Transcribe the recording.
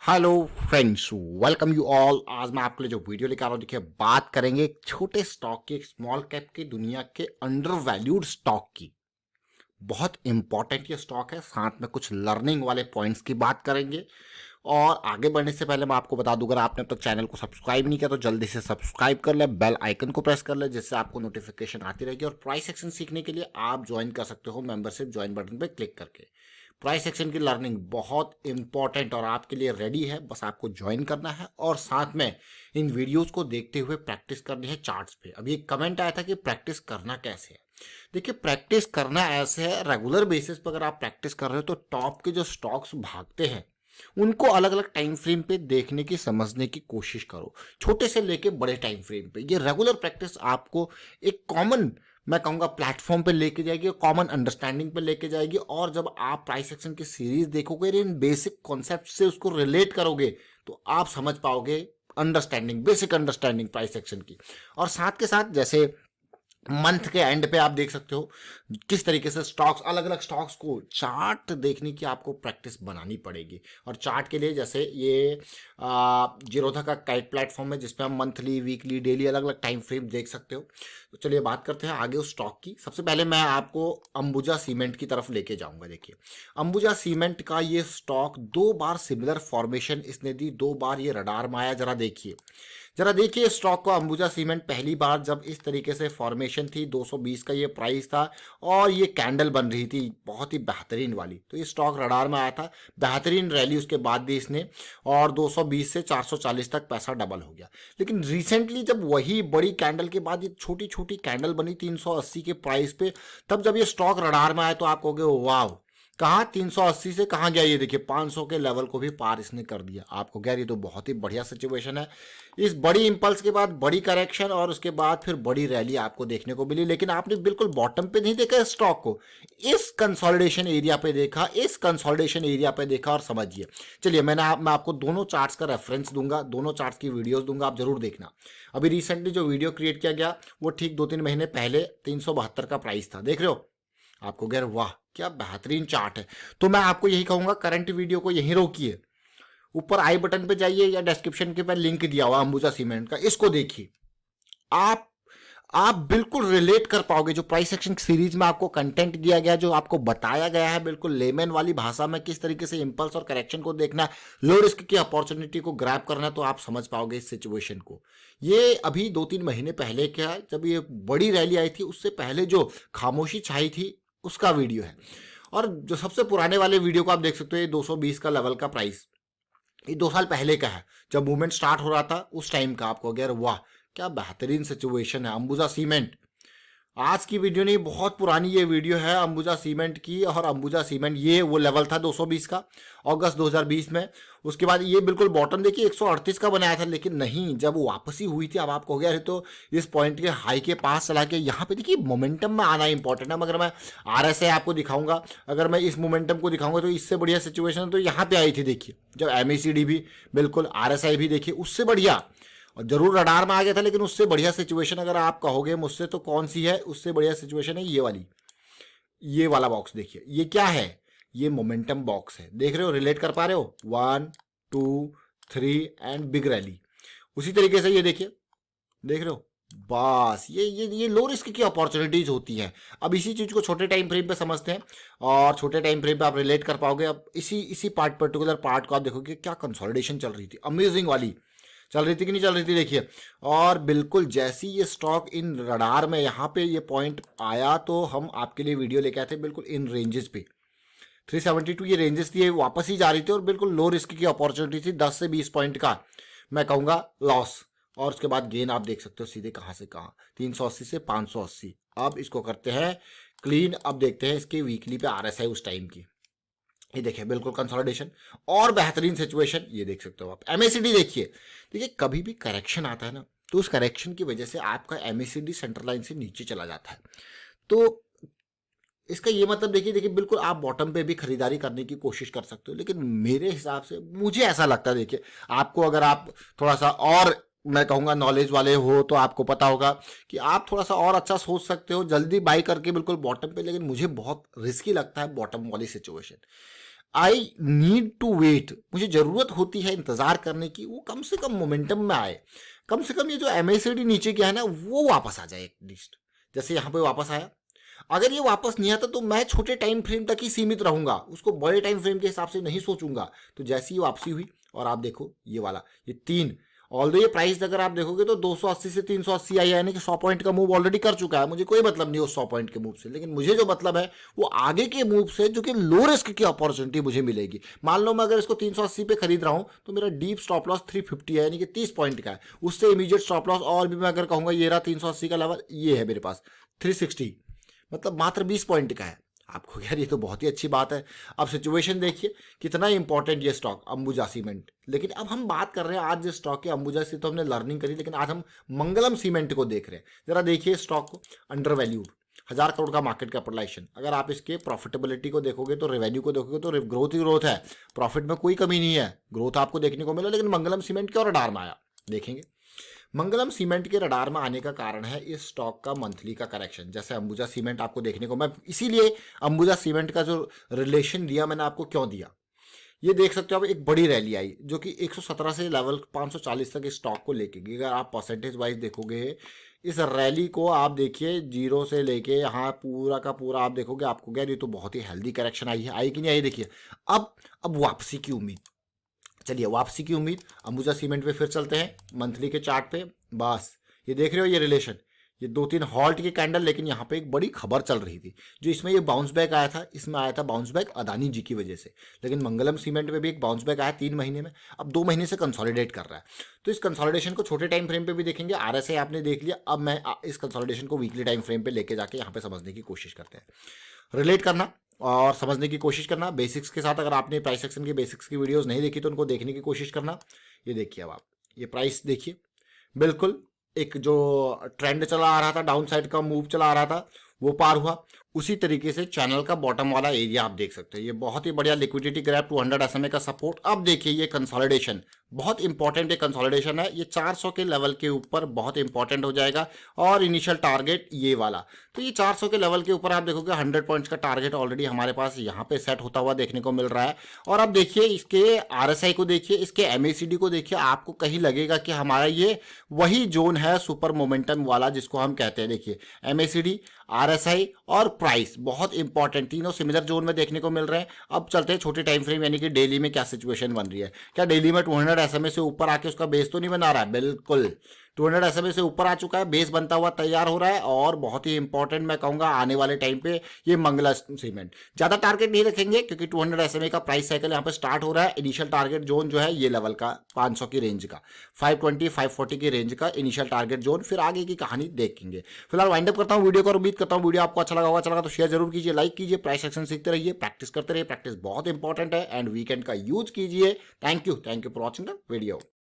Hello friends, welcome you all. आज मैं आपके लिए जो वीडियो लेकर आ रहा हूँ, देखिए बात करेंगे एक छोटे स्टॉक की, एक स्मॉल कैप की, दुनिया के अंडर वैल्यूड स्टॉक की। बहुत इंपॉर्टेंट ये स्टॉक है, साथ में कुछ लर्निंग वाले पॉइंट्स की बात करेंगे। और आगे बढ़ने से पहले मैं आपको बता दूं, अगर आपने अब तक चैनल को सब्सक्राइब नहीं किया तो जल्दी से सब्सक्राइब कर ले, बेल आइकन को प्रेस कर ले, जिससे आपको नोटिफिकेशन आती रहेगी। और प्राइस एक्शन सीखने के लिए आप ज्वाइन कर सकते हो मेंबरशिप ज्वाइन बटन पर क्लिक करके। प्राइस एक्शन की लर्निंग बहुत इंपॉर्टेंट और आपके लिए रेडी है, बस आपको ज्वाइन करना है और साथ में इन वीडियोस को देखते हुए प्रैक्टिस करनी है चार्ट्स पे। अभी एक कमेंट आया था कि प्रैक्टिस करना कैसे है। देखिए, प्रैक्टिस करना ऐसे है, रेगुलर बेसिस पर अगर आप प्रैक्टिस कर रहे हो तो टॉप के जो स्टॉक्स भागते हैं उनको अलग अलग टाइम फ्रेम पे देखने की, समझने की कोशिश करो, छोटे से लेके बड़े टाइम फ्रेम पे। ये रेगुलर प्रैक्टिस आपको एक कॉमन, मैं कहूंगा, प्लेटफॉर्म पे लेके जाएगी, कॉमन अंडरस्टैंडिंग पे लेके जाएगी। और जब आप प्राइस एक्शन की सीरीज देखोगे, इन बेसिक कॉन्सेप्ट से उसको रिलेट करोगे तो आप समझ पाओगे understanding, basic understanding price action की। और साथ के साथ जैसे मंथ के एंड पे आप देख सकते हो किस तरीके से स्टॉक्स, अलग अलग स्टॉक्स को चार्ट देखने की आपको प्रैक्टिस बनानी पड़ेगी। और चार्ट के लिए जैसे ये जीरोधा का काइट प्लेटफॉर्म है, जिसपे हम मंथली, वीकली, डेली अलग अलग टाइम फ्रेम देख सकते हो। तो चलिए बात करते हैं आगे उस स्टॉक की। सबसे पहले मैं आपको अंबुजा सीमेंट की तरफ लेके जाऊंगा। देखिए, अंबुजा सीमेंट का ये स्टॉक 2 बार सिमिलर फॉर्मेशन इसने दी, 2 बार ये रडार में आया। जरा देखिए स्टॉक को। अंबुजा सीमेंट पहली बार जब इस तरीके से फॉर्मेशन थी, 220 का ये प्राइस था और ये कैंडल बन रही थी बहुत ही बेहतरीन वाली, तो ये स्टॉक रडार में आया था। बेहतरीन रैली उसके बाद दी इसने और 220 से 440 तक पैसा डबल हो गया। लेकिन रिसेंटली जब वही बड़ी कैंडल के बाद ये छोटी छोटी कैंडल बनी 380 के प्राइस पे, तब जब ये स्टॉक रडार में आया तो आप कहोगे वाह, कहाँ 380 से कहाँ गया, ये देखिए 500 के लेवल को भी पार इसने कर दिया। आपको कह रही तो बहुत ही बढ़िया सिचुएशन है। इस बड़ी इंपल्स के बाद बड़ी करेक्शन और उसके बाद फिर बड़ी रैली आपको देखने को मिली, लेकिन आपने बिल्कुल बॉटम पे नहीं देखा स्टॉक को, इस कंसोलिडेशन एरिया पे देखा, इस कंसोलिडेशन एरिया पे देखा और समझिए। चलिए मैं आपको दोनों चार्ट्स का रेफरेंस दूंगा, दोनों चार्ट्स की वीडियोस दूंगा, आप जरूर देखना। अभी रिसेंटली जो वीडियो क्रिएट किया गया वो ठीक 2-3 महीने पहले 372 का प्राइस था, देख रहे हो। आपको कह रहे वाह क्या बेहतरीन चार्ट है। तो मैं आपको यही कहूंगा, करंट वीडियो को यहीं रोकिए, ऊपर आई बटन पे जाइए या डिस्क्रिप्शन के पे लिंक दिया हुआ अंबुजा सीमेंट का, इसको देखिए। आप आप बिल्कुल रिलेट कर पाओगे। जो प्राइस एक्शन सीरीज में आपको कंटेंट दिया गया, जो आपको बताया गया है बिल्कुल लेमन वाली भाषा में, किस तरीके से इंपल्स और करेक्शन को देखना है, लो रिस्क की अपॉर्चुनिटी को ग्रैब करना है, तो आप समझ पाओगे इस सिचुएशन को। ये अभी 2-3 महीने पहले क्या, जब ये बड़ी रैली आई थी उससे पहले जो खामोशी छाई थी उसका वीडियो है। और जो सबसे पुराने वाले वीडियो को आप देख सकते हो, ये 220 का लेवल का प्राइस, ये 2 साल पहले का है, जब मूवमेंट स्टार्ट हो रहा था उस टाइम का। आपको अगर वाह क्या बेहतरीन सिचुएशन है अंबुजा सीमेंट। आज की वीडियो नहीं, बहुत पुरानी ये वीडियो है अंबुजा सीमेंट की। और अंबुजा सीमेंट ये वो लेवल था 220 का अगस्त 2020 में। उसके बाद ये बिल्कुल बॉटम देखिए 138 का बनाया था, लेकिन नहीं, जब वापसी हुई थी अब आपको हो गया तो इस पॉइंट के हाई के पास चला के यहाँ पे देखिए मोमेंटम में आना इंपॉर्टेंट है। मगर मैं RSI आपको दिखाऊंगा, अगर मैं इस मोमेंटम को दिखाऊंगा तो इससे बढ़िया सिचुएशन तो यहाँ पे आई थी। देखिए जब MACD भी बिल्कुल, RSI भी देखिए उससे बढ़िया, और जरूर रडार में आ गया था, लेकिन उससे बढ़िया सिचुएशन अगर आप कहोगे मुझसे तो कौन सी है, उससे बढ़िया सिचुएशन है ये वाली। ये वाला बॉक्स देखिए, ये क्या है, ये मोमेंटम बॉक्स है, देख रहे हो, रिलेट कर पा रहे हो, 1 2 3 एंड बिग रैली। उसी तरीके से ये देखिए, देख रहे हो, बस ये लो रिस्क की अपॉर्चुनिटीज होती हैं। अब इसी चीज को छोटे टाइम फ्रेम पे समझते हैं और छोटे टाइम फ्रेम पे आप रिलेट कर पाओगे। अब इसी पर्टिकुलर पार्ट को आप देखोगे क्या कंसोलिडेशन चल रही थी, अमेजिंग वाली चल रही थी कि नहीं चल रही थी, देखिए। और बिल्कुल जैसी ये स्टॉक इन रडार में यहाँ पे ये पॉइंट आया तो हम आपके लिए वीडियो लेके आए थे बिल्कुल इन रेंजेस पे। 372 ये रेंजेस थी, वापस ही जा रही थी और बिल्कुल लो रिस्क की अपॉर्चुनिटी थी, 10 से 20 पॉइंट का मैं कहूंगा लॉस। और उसके बाद गेन आप देख सकते हो सीधे कहां से कहां, 380 से 580। अब इसको करते हैं क्लीन। अब देखते हैं इसके वीकली पे RSI उस टाइम की। ये देखिए बिल्कुल कंसोलिडेशन और बेहतरीन सिचुएशन, ये देख सकते हो आप। MACD देखिए, देखिए कभी भी करेक्शन आता है ना तो उस करेक्शन की वजह से आपका MACD सेंटर लाइन से नीचे चला जाता है। तो इसका ये मतलब देखिए बिल्कुल आप बॉटम पे भी खरीदारी करने की कोशिश कर सकते हो, लेकिन मेरे हिसाब से मुझे ऐसा लगता है, देखिए आपको, अगर आप थोड़ा सा और मैं कहूंगा नॉलेज वाले हो तो आपको पता होगा कि आप थोड़ा सा और अच्छा सोच सकते हो जल्दी बाई करके बिल्कुल बॉटम पे, लेकिन मुझे बहुत रिस्की लगता है बॉटम वाली situation. I need to wait, मुझे जरूरत होती है इंतजार करने की, वो कम से कम मोमेंटम में आए, कम से कम ये जो MACD नीचे गया है ना वो वापस आ जाए एटलीस्ट, जैसे यहाँ पे वापस आया। अगर ये वापस नहीं आता तो मैं छोटे टाइम फ्रेम तक ही सीमित रहूंगा, उसको बड़े टाइम फ्रेम के हिसाब से नहीं सोचूंगा। तो जैसी ही वापसी हुई और आप देखो ये वाला ये 3, ऑल्दो ये प्राइस अगर आप देखोगे तो 280 से 380 आई, यानी कि 100 पॉइंट का मूव ऑलरेडी कर चुका है। मुझे कोई मतलब नहीं उस 100 पॉइंट के मूव से, लेकिन मुझे जो मतलब है वो आगे के मूव से, जो कि लो रिस्क की अपॉर्चुनिटी मुझे मिलेगी। मान लो मैं अगर इसको 380 पे खरीद रहा हूं तो मेरा डीप स्टॉप लॉस 350 है, यानी कि 30 पॉइंट का है। उससे इमीडिएट स्टॉप लॉस और भी मैं अगर कहूंगा ये रहा 380 का लेवल, ये है मेरे पास 360, मतलब मात्र 20 पॉइंट का है। आपको यार ये तो बहुत ही अच्छी बात है। अब सिचुएशन देखिए कितना इंपॉर्टेंट ये स्टॉक अंबुजा सीमेंट। लेकिन अब हम बात कर रहे हैं आज जिस स्टॉक के, अंबुजा से तो हमने लर्निंग करी, लेकिन आज हम मंगलम सीमेंट को देख रहे हैं। जरा देखिए स्टॉक को, अंडर वैल्यूड, 1000 करोड़ का मार्केट कैपिटलाइजेशन। अगर आप इसके प्रॉफिटेबिलिटी को देखोगे तो, रेवेन्यू को देखोगे तो ग्रोथ ही ग्रोथ है, प्रॉफिट में कोई कमी नहीं है, ग्रोथ आपको देखने को मिला। लेकिन मंगलम सीमेंट क्यों रडार में आया देखेंगे। मंगलम सीमेंट के रडार में आने का कारण है इस स्टॉक का मंथली का करेक्शन। जैसे अंबुजा सीमेंट आपको देखने को, मैं इसीलिए अंबुजा सीमेंट का जो रिलेशन दिया मैंने आपको क्यों दिया, ये देख सकते हो आप, एक बड़ी रैली आई जो कि 117 से लेवल 540 तक इस स्टॉक को लेके गई। अगर आप परसेंटेज वाइज देखोगे इस रैली को, आप देखिए 0 से लेके यहाँ पूरा का पूरा आप देखोगे, आपको यार ये तो बहुत ही हेल्दी करेक्शन आई है। आई कि नहीं आई देखिए। अब वापसी की उम्मीद, चलिए वापसी की उम्मीद अंबुजा सीमेंट पे फिर चलते हैं मंथली के चार्ट पे। बस ये देख रहे हो ये रिलेशन, ये 2-3 हॉल्ट की कैंडल, लेकिन यहाँ पे एक बड़ी खबर चल रही थी जो इसमें ये बाउंस बैक आया था, इसमें आया था बाउंस बैक अदानी जी की वजह से। लेकिन मंगलम सीमेंट में भी एक बाउंस बैक आया 3 महीने में, अब 2 महीने से कंसोलिडेट कर रहा है। तो इस कंसोलिडेशन को छोटे टाइम फ्रेम पे भी देखेंगे, RSI आपने देख लिया। अब मैं इस कंसोलिडेशन को वीकली टाइम फ्रेम पे लेके जाके यहाँ पे समझने की कोशिश करते हैं, रिलेट करना और समझने की कोशिश करना बेसिक्स के साथ। अगर आपने प्राइस एक्शन के बेसिक्स की वीडियोस नहीं देखी तो उनको देखने की कोशिश करना। ये देखिए अब आप ये प्राइस देखिए, बिल्कुल एक जो ट्रेंड चला आ रहा था, डाउन साइड का मूव चला आ रहा था, वो पार हुआ। उसी तरीके से चैनल का बॉटम वाला एरिया आप देख सकते हैं, ये बहुत ही बढ़िया लिक्विडिटी ग्रैब, 200 SMA का सपोर्ट। अब देखिए ये कंसोलिडेशन बहुत इंपॉर्टेंट है, कंसोलिडेशन है ये 400 के लेवल के ऊपर बहुत इंपॉर्टेंट हो जाएगा। और इनिशियल टारगेट ये वाला, तो ये 400 के लेवल के ऊपर आप देखोगे 100 पॉइंट्स का टारगेट ऑलरेडी हमारे पास यहाँ पे सेट होता हुआ देखने को मिल रहा है। और अब देखिए इसके RSI को देखिए, इसके MACD को देखिए, आपको कहीं लगेगा कि हमारा ये वही जोन है सुपर मोमेंटम वाला जिसको हम कहते हैं। देखिए MACD, RSI और प्राइस बहुत इंपॉर्टेंट, तीनों सिमिलर जोन में देखने को मिल रहे हैं। अब चलते हैं छोटे टाइम फ्रेम यानी कि डेली में क्या सिचुएशन बन रही है। क्या डेली में 200 SMA से ऊपर आके उसका बेस तो नहीं बना रहा है? बिल्कुल 200 SMA से ऊपर आ चुका है, बेस बनता हुआ तैयार हो रहा है। और बहुत ही इंपॉर्टेंट मैं कहूंगा आने वाले टाइम पे ये मंगला सीमेंट, ज्यादा टारगेट नहीं रखेंगे क्योंकि 200 SMA का प्राइस साइकिल यहाँ पे स्टार्ट हो रहा है। इनिशियल टारगेट जोन जो है ये लेवल का 500 की रेंज का, 520 540 की रेंज का इनिशियल टारगेट जोन, फिर आगे की कहानी देखेंगे। फिलहाल वाइंड अप करता हूँ वीडियो को और उम्मीद करता हूँ वीडियो आपको अच्छा लगा होगा। अच्छा लगा तो शेयर जरूर कीजिए, लाइक कीजिए, प्राइस एक्शन सीखते रहिए, प्रैक्टिस करते रहिए, प्रैक्टिस बहुत इंपॉर्टेंट है। एंड वीकेंड का यूज कीजिए। Thank you for watching the video.